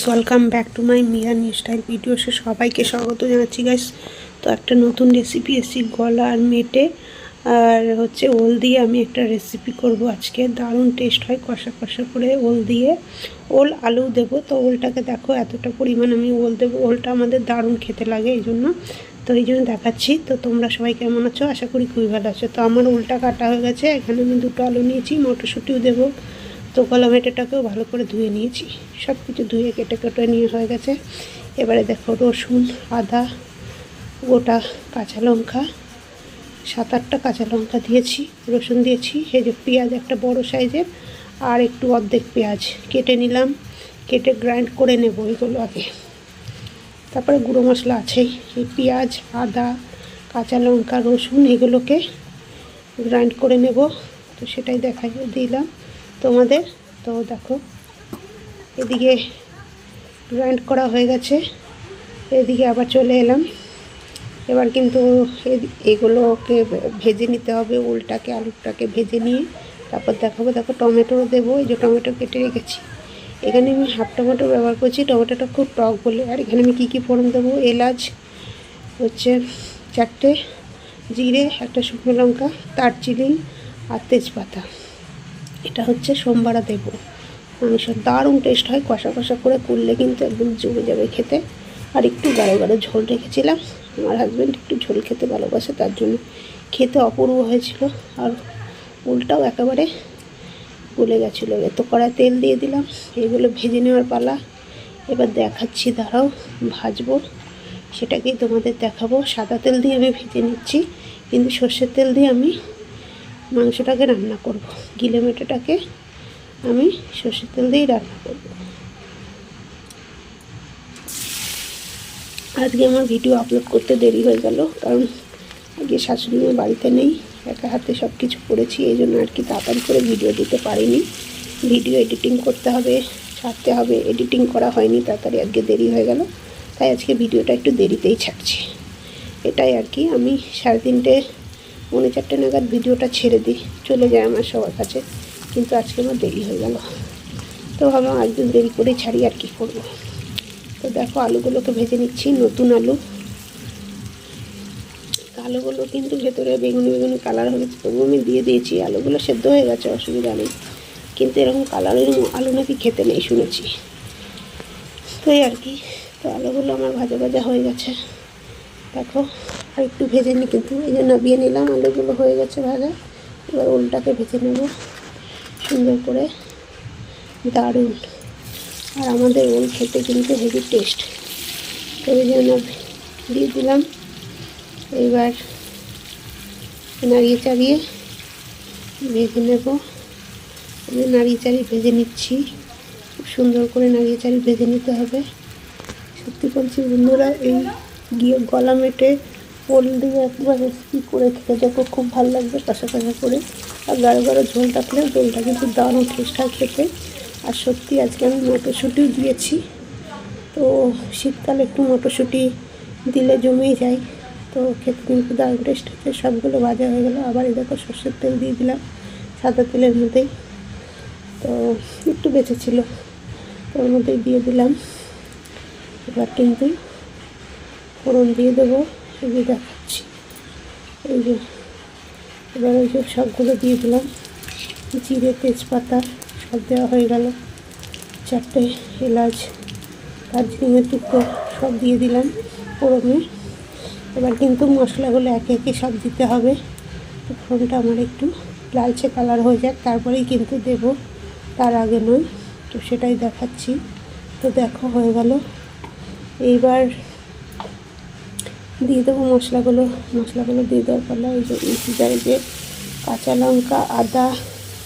Welcome back to my Miya new style ভিডিওসে সবাইকে স্বাগত জানাচ্ছি গাইস। তো একটা নতুন রেসিপি এসেছি, গলা আর মেটে আর হচ্ছে ওল দিয়ে আমি একটা রেসিপি করব আজকে। দারুণ টেস্ট হয়, কষা কষা করে ওল দিয়ে। ওল আলু দেবো, তো ওলটাকে দেখো এতটা পরিমাণ আমি ওল দেবো। ওলটা আমাদের দারুণ খেতে লাগে, এই জন্য দেখাচ্ছি। তো তোমরা সবাই কেমন আছো? আশা করি খুবই ভালো আছো। তো আমার ওলটা কাটা হয়ে গেছে, এখানে আমি দুটো আলু নিয়েছি, মটরশুঁটিও দেবো। তো কলা মেটেটাকেও ভালো করে ধুয়ে নিয়েছি, সব কিছু ধুয়ে কেটে কেটে নিয়ে হয়ে গেছে। এবারে দেখো রসুন, আদা, গোটা কাঁচা লঙ্কা, 7-8টা কাঁচা লঙ্কা দিয়েছি, রসুন দিয়েছি, এই যে পেঁয়াজ একটা বড় সাইজের আর একটু অর্ধেক পেঁয়াজ কেটে নিলাম, কেটে গ্রাইন্ড করে নেব এগুলো আগে। তারপরে গুঁড়ো মশলা আছেই, এই পেঁয়াজ, আদা, কাঁচা লঙ্কা, রসুন এগুলোকে গ্রাইন্ড করে নেব। তো সেটাই দেখাই দিলাম তোমাদের। তো দেখো এদিকে গ্রাইন্ড করা হয়ে গেছে, এদিকে আবার চলে এলাম। এবার কিন্তু এগুলোকে ভেজে নিতে হবে, ওলটাকে আলুটাকে ভেজে নিয়ে তারপর দেখাবো। দেখো টমেটো দেবো, এই যে টমেটো কেটে রেখেছি। এখানে আমি হাফ টমেটো ব্যবহার করছি, টমেটোটা খুব টক বলে। আর এখানে আমি কী ফোড়ন দেবো, এলাচ হচ্ছে 4টে, জিরে, একটা শুকনো লঙ্কা, দারচিনি আর তেজপাতা। এটা হচ্ছে সোমবারা দেবো। মাংস দারুণ টেস্ট হয়, কষা কষা করে করলে কিন্তু একদম জমে যাবে খেতে। আর একটু গাঢ় গাঢ় ঝোল রেখেছিলাম, আমার হাজব্যান্ড একটু ঝোল খেতে ভালোবাসে, তার জন্য খেতে অপূর্ব হয়েছিল। আর উলটাও একেবারে গলে গেছিলো। তো কড়ায় তেল দিয়ে দিলাম, এগুলো ভেজে নেওয়ার পালা। এবার দেখাচ্ছি, দাঁড়াও ভাজবো, সেটাকেই তোমাদের দেখাবো। সাদা তেল দিয়ে আমি ভেজে নিচ্ছি, কিন্তু সর্ষের তেল দিয়ে আমি মাংসটাকে রান্না করব। গিলে মেটেটাকে আমি সর্ষের তেল দিয়েই রান্না করব। আজকে আমার ভিডিও আপলোড করতে দেরি হয়ে গেল, কারণ আজকে শাশুড়ি মা বাড়িতে নেই, একা হাতে সব কিছু করেছি, এই জন্য আর কি তাড়াতাড়ি করে ভিডিও দিতে পারিনি। ভিডিও এডিটিং করতে হবে, ছাড়তে হবে, এডিটিং করা হয়নি তাড়াতাড়ি, আজকে দেরি হয়ে গেল, তাই আজকে ভিডিওটা একটু দেরিতেই ছাড়ছি। এটাই আর কি, আমি 3:30 পৌনে 4টে নাগাদ ভিডিওটা ছেড়ে দিই, চলে যায় আমার সবার কাছে, কিন্তু আজকে আমার দেরি হয়ে গেল। তো ভাবলাম একদিন দেরি করে ছাড়ি, আর কি করব। তো দেখো আলুগুলোকে ভেজে নিচ্ছি, নতুন আলু। আলুগুলো কিন্তু ভেতরে বেগুনি বেগুনি কালার হয়ে গেছে, তবুও আমি দিয়ে দিয়েছি। আলুগুলো সেদ্ধ হয়ে গেছে, অসুবিধা নেই, কিন্তু এরকম কালারের আলু নাকি খেতে নেই শুনেছি। তো এই আর কি। তো আলুগুলো আমার ভাজা ভাজা হয়ে গেছে, দেখো আর একটু ভেজে নিই, কিন্তু এই যে নাবিয়ে নিলাম, আলুগুলো হয়ে গেছে ভাজা। এবার ওলটাকে ভেজে নেব সুন্দর করে, দারুণ। আর আমাদের ওল খেতে কিন্তু হেভি টেস্ট। তো এই জন্য দিয়ে দিলাম। এবার নাড়িয়ে চাড়িয়ে ভেজে নেব। আমি নাড়িয়ে চাড়িয়ে ভেজে নিচ্ছি, খুব সুন্দর করে নাড়িয়ে চাড়িয়ে ভেজে নিতে হবে। সত্যি বলছি বন্ধুরা, এই গলা মেটে ওল দিয়ে একবার রেসিপি করে খেতে দেখো, খুব ভালো লাগবে কষা কষা করে। আর গাঢ় গাঢ় ঝোল থাকলে ঝোলটা কিন্তু দারুণ টেস্ট হয় খেতে। আর সত্যি আজকে আমি মটরশুঁটিও দিয়েছি, তো শীতকালে একটু মটরশুঁটি দিলে জমেই যায়, তো খেতে কিন্তু দারুণ টেস্ট হচ্ছে। সবগুলো ভাজা হয়ে গেলো। আবার এই দেখো সর্ষের তেল দিয়ে দিলাম সাদা তেলের মধ্যেই, তো একটু বেঁচেছিলো, তো ওর মধ্যেই দিয়ে দিলাম। এবার কিন্তু ফোড়ন দিয়ে দেবো, এই যে দেখাচ্ছি, এই যে এবার ওই যে সবগুলো দিয়ে দিলাম, জিরে, তেজপাতা সব দেওয়া হয়ে গেল, 4টে এলাচ, দারচিনির টুকরো সব দিয়ে দিলাম ফোড়নে। এবার কিন্তু মশলাগুলো একে একে সব দিতে হবে। তো ফোড়নটা আমার একটু লালচে কালার হয়ে যাক, তারপরেই কিন্তু দেব, তার আগে নয়। তো সেটাই দেখাচ্ছি। তো দেখো হয়ে গেল। এইবার দিয়ে দেবো মশলাগুলো দিয়ে দেওয়ার পালা। এই যে কাঁচা লঙ্কা, আদা,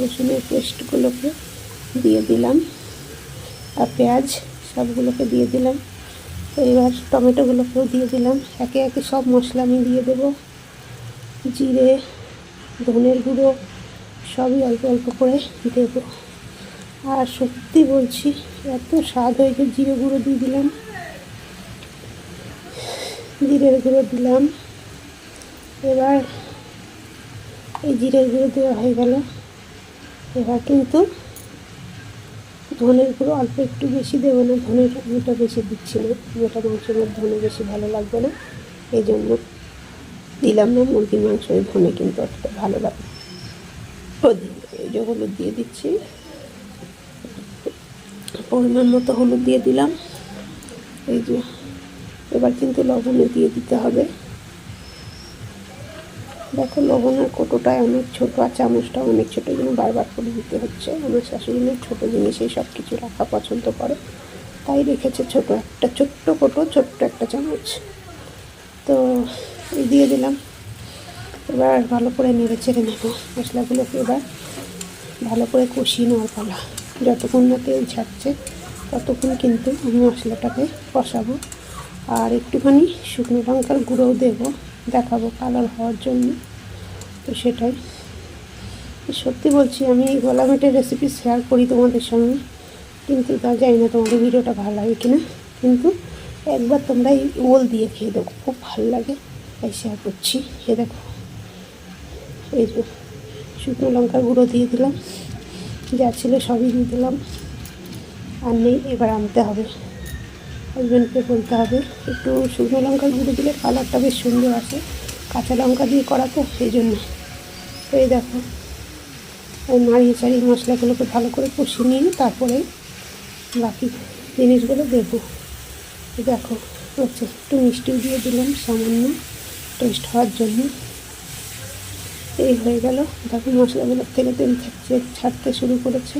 রসুনের পেস্টগুলোকে দিয়ে দিলাম, আর পেঁয়াজ সবগুলোকে দিয়ে দিলাম। তো এবার টমেটোগুলোকেও দিয়ে দিলাম, একে একে সব মশলা আমি দিয়ে দেবো। জিরে, ধনের গুঁড়ো সবই অল্প অল্প করে দেবো। আর সত্যি বলছি এত স্বাদ হয়েছে, জিরে গুঁড়ো দিয়ে দিলাম, জিরের গুঁড়ো দিলাম। এবার এই জিরের গুঁড়ো দেওয়া হয়ে গেল। এবার কিন্তু ধনের গুঁড়ো অল্প একটু বেশি দেবো না, ধনের গুঁড়োটা বেশি দিচ্ছি না, যেটা মাংসের মধ্যে ধনে বেশি ভালো লাগবে না, এই জন্য দিলাম না। মুরগির মাংস ধনে কিন্তু অতটা ভালো লাগে। এই যে হলুদ দিয়ে দিচ্ছি, পরিমাণ মতো হলুদ দিয়ে দিলাম। এই যে এবার কিন্তু লবণও দিয়ে দিতে হবে। দেখো লবণের কৌটোটায় অনেক ছোটো, আর চামচটা অনেক ছোটো, জন্য বারবার করে দিতে হচ্ছে। আমার শাশুড়ি মেয়ে ছোটো জিনিসেই সব কিছু রাখা পছন্দ করে, তাই রেখেছে ছোটো একটা, ছোট্ট কৌটো, ছোট্ট একটা চামচ। তো এই দিয়ে দিলাম। এবার ভালো করে নেড়ে চেড়ে নেব মশলাগুলোকে। এবার ভালো করে কষিয়ে নেওয়ার পালা। যতক্ষণ না তেল ছাড়ছে ততক্ষণ কিন্তু আমি মশলাটাকে কষাবো। আর একটুখানি শুকনো লঙ্কার গুঁড়োও দেবো, দেখাবো কালার হওয়ার জন্য। তো সেটাই সত্যি বলছি, আমি এই গলা মেটের রেসিপি শেয়ার করি তোমাদের সঙ্গে, কিন্তু তা জানি না তোমাদের ভিডিওটা ভালো লাগে কিনা। কিন্তু একবার তোমরা এই ওল দিয়ে খেয়ে দেখো, খুব ভালো লাগে, তাই শেয়ার করছি। খেয়ে দেখো। এই যে শুকনো লঙ্কার গুঁড়ো দিয়ে দিলাম, যা ছিল সবই দিয়ে দিলাম, আর নেই। এবার আনতে হবে, হাজব্যান্ডকে বলতে হবে একটু শুকনো লঙ্কার গুঁড়ো দিলে কালারটা বেশ সুন্দর আসে, কাঁচা লঙ্কা দিয়ে করা তো সেই জন্য। তো এই দেখো, ওই নাড়িয়ে চাড়িয়ে মশলাগুলোকে ভালো করে কষিয়ে নিয়ে তারপরে বাকি জিনিসগুলো দেবো। দেখো হচ্ছে, একটু মিষ্টিও দিয়ে দিলাম সামান্য টেস্ট হওয়ার জন্য। এই হয়ে গেল। দেখো মশলাগুলোর থেকে তেল ছাড়তে শুরু করেছে।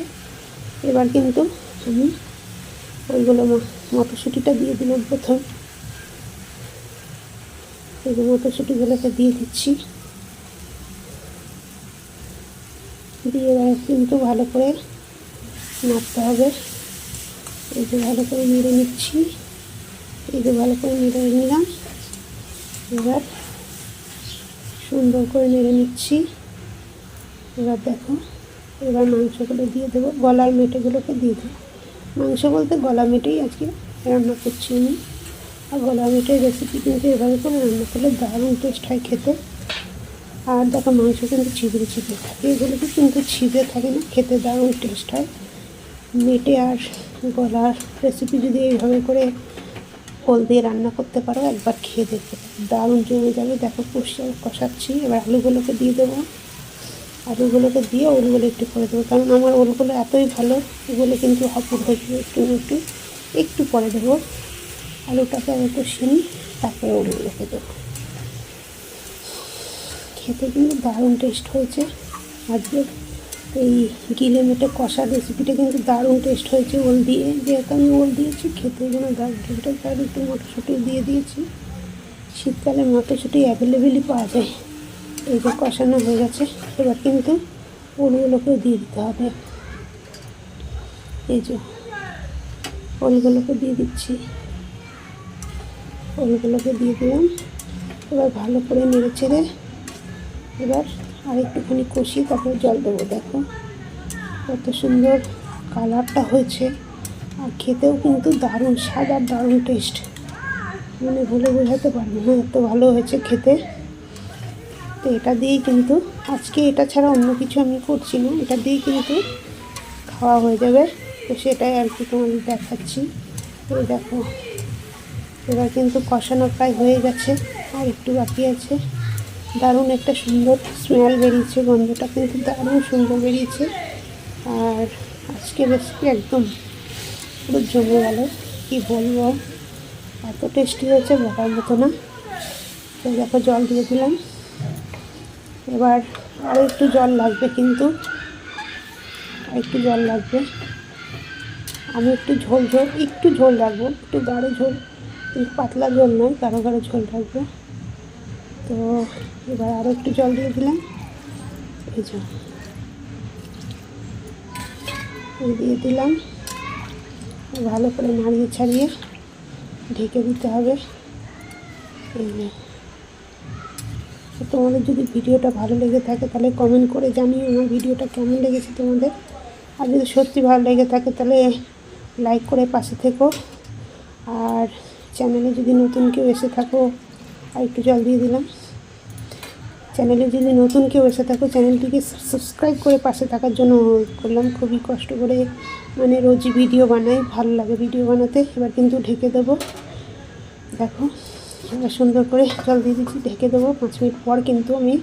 এবার কিন্তু আমি ওইগুলো মটরশুঁটিটা দিয়ে দিলাম প্রথম। এই যে মটরশুঁটিগুলোকে দিয়ে দিচ্ছি, দিয়ে এবার কিন্তু ভালো করে নাড়তে হবে। এই যে ভালো করে নেড়ে নিচ্ছি, এই যে ভালো করে নেড়ে নিলাম। এবার সুন্দর করে নেড়ে নিচ্ছি। এবার দেখো, এবার মাংসগুলো দিয়ে দেবো, গলার মেটেগুলোকে দিয়ে দেবো। মাংস বলতে গলা মেটেই আজকে রান্না করছি আমি। আর গলা মেটের রেসিপি কিন্তু এভাবে করে রান্না করলে দারুণ টেস্ট হয় খেতে। আর দেখো মাংস কিন্তু ছিবড়ে ছিবড়ে থাকে, এগুলোকে কিন্তু ছিবড়ে থাকে না, খেতে দারুণ টেস্ট হয়। মেটে আর গলার রেসিপি যদি এইভাবে করে ওল দিয়ে রান্না করতে পারো, একবার খেয়ে দেখতে দারুণ জমে যাবে। দেখো কষাচ্ছি। এবার আলুগুলোকে দিয়ে দেবো, আলুগুলোকে দিয়ে ওলগুলো একটু করে দেবো, কারণ আমার ওলগুলো এতই ভালো, ওগুলো কিন্তু অপুর হয়ে যাবে। একটু পরে দেবো। আলুটাকে আমি কষিয়ে নিই, তারপরে ওলগুলোকে দেবো। খেতে কিন্তু দারুণ টেস্ট হয়েছে আজকে। এই গিলে মেটে কষার রেসিপিটা কিন্তু দারুণ টেস্ট হয়েছে ওল দিয়ে, যেহেতু আমি ওল দিয়েছি খেতে যেন দারুণ টেস্ট হয়। তার একটু মটরশুঁটি দিয়ে দিয়েছি, শীতকালে মটরশুঁটি অ্যাভেলেবেলই পাওয়া যায়। এই যে কষানো হয়ে গেছে, এবার কিন্তু ওলগুলোকেও দিয়ে দিতে হবে। এই যে ওলগুলোকে দিয়ে দিচ্ছি, ওলগুলোকে দিয়ে দিলাম। এবার ভালো করে নেড়ে চেড়ে এবার আর একটুখানি কষিয়ে তারপরে জল দেবো। দেখো কত সুন্দর কালারটা হয়েছে, আর খেতেও কিন্তু দারুণ স্বাদ আর দারুণ টেস্ট, মানে বলে বোঝাতে পারবো না, এত ভালো হয়েছে খেতে। তো এটা দিয়েই কিন্তু আজকে, এটা ছাড়া অন্য কিছু আমি করছি না, এটা দিয়েই কিন্তু খাওয়া হয়ে যাবে। তো সেটাই আর কি তোমাদের দেখাচ্ছি। এই দেখো এবার কিন্তু কষানো প্রায় হয়ে গেছে, আর একটু বাকি আছে। দারুণ একটা সুন্দর স্মেল বেরিয়েছে, গন্ধটা কিন্তু দারুণ সুন্দর বেরিয়েছে। আর আজকে রেসিপি একদম পুরো জমে গেল, কী বলবো, এত টেস্টি হয়েছে বলার মতো না। তো দেখো জল দিয়ে দিলাম। এবার আরও একটু জল লাগবে, কিন্তু একটু জল লাগবে। আমি একটু ঝোল রাখবো, একটু গাঢ় ঝোল, পাতলা ঝোল নয়, গাঢ় গাঢ় ঝোল রাখবো। তো এবার আরও একটু জল দিয়ে দিলাম। এই যে দিয়ে দিলাম, ভালো করে নাড়িয়ে ছাড়িয়ে ঢেকে দিতে হবে। এই যে তোমাদের যদি ভিডিওটা ভালো লেগে থাকে তাহলে কমেন্ট করে জানিও আমার ভিডিওটা কেমন লেগেছে তোমাদের। আর যদি সত্যি ভালো লেগে থাকে তাহলে লাইক করে পাশে থেকো। আর চ্যানেলে যদি নতুন কেউ এসে থাকো, আর একটু জল দিয়ে দিলাম। চ্যানেলে যদি নতুন কেউ এসে থাকো চ্যানেলটিকে সাবস্ক্রাইব করে পাশে থাকার জন্য অনুরোধ করলাম। খুবই কষ্ট করে মানে রোজই ভিডিও বানাই, ভালো লাগে ভিডিও বানাতে। এবার কিন্তু ঢেকে দেবো, দেখো এবার সুন্দর করে জল দিয়ে দিচ্ছি, ঢেকে দেবো। 5 মিনিট পর কিন্তু আমি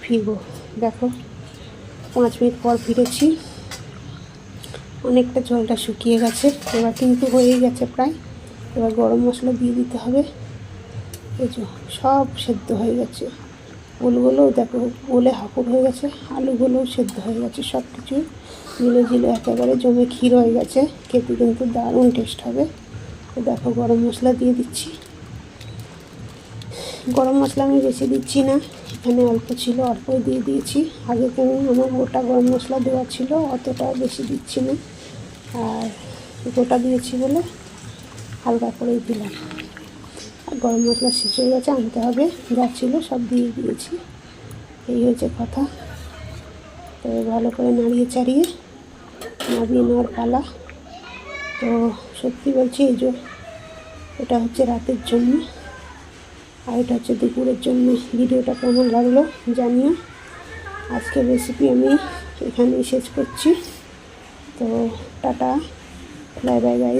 ফিরবো। দেখো 5 মিনিট পর ফিরেছি, অনেকটা জলটা শুকিয়ে গেছে। এবার কিন্তু হয়েই গেছে প্রায়। এবার গরম মশলা দিয়ে দিতে হবে। এই যে সব সেদ্ধ হয়ে গেছে, ওলগুলোও দেখো ওলে হাঁপুড় হয়ে গেছে, আলুগুলোও সেদ্ধ হয়ে গেছে, সব কিছু মিলে ঝিলে একেবারে জমে ক্ষীর হয়ে গেছে। খেতে কিন্তু দারুণ টেস্ট হবে। তো দেখো গরম মশলা দিয়ে দিচ্ছি। গরম মশলা আমি বেশি দিচ্ছি না, এখানে অল্প ছিল অল্পই দিয়ে দিয়েছি। আগে কেন আমার গোটা গরম মশলা দেওয়া ছিল, অতটা বেশি দিচ্ছি না, আর গোটা দিয়েছি বলে হালকা করেই দিলাম। আর গরম মশলা শেষ হয়ে গেছে, আনতে হবে, যা ছিল সব দিয়ে দিয়েছি। এই হয়েছে কথা। তো ভালো করে নাড়িয়ে চাড়িয়ে নামিয়ে নেওয়ার পালা। তো সত্যি বলছি, এই যে এটা হচ্ছে রাতের জন্য আর এটা হচ্ছে দুপুরের জন্য। ভিডিওটা কেমন লাগলো জানিও। আজকের রেসিপি আমি এখানেই শেষ করছি। তো টাটা, বাই বাই গাইস।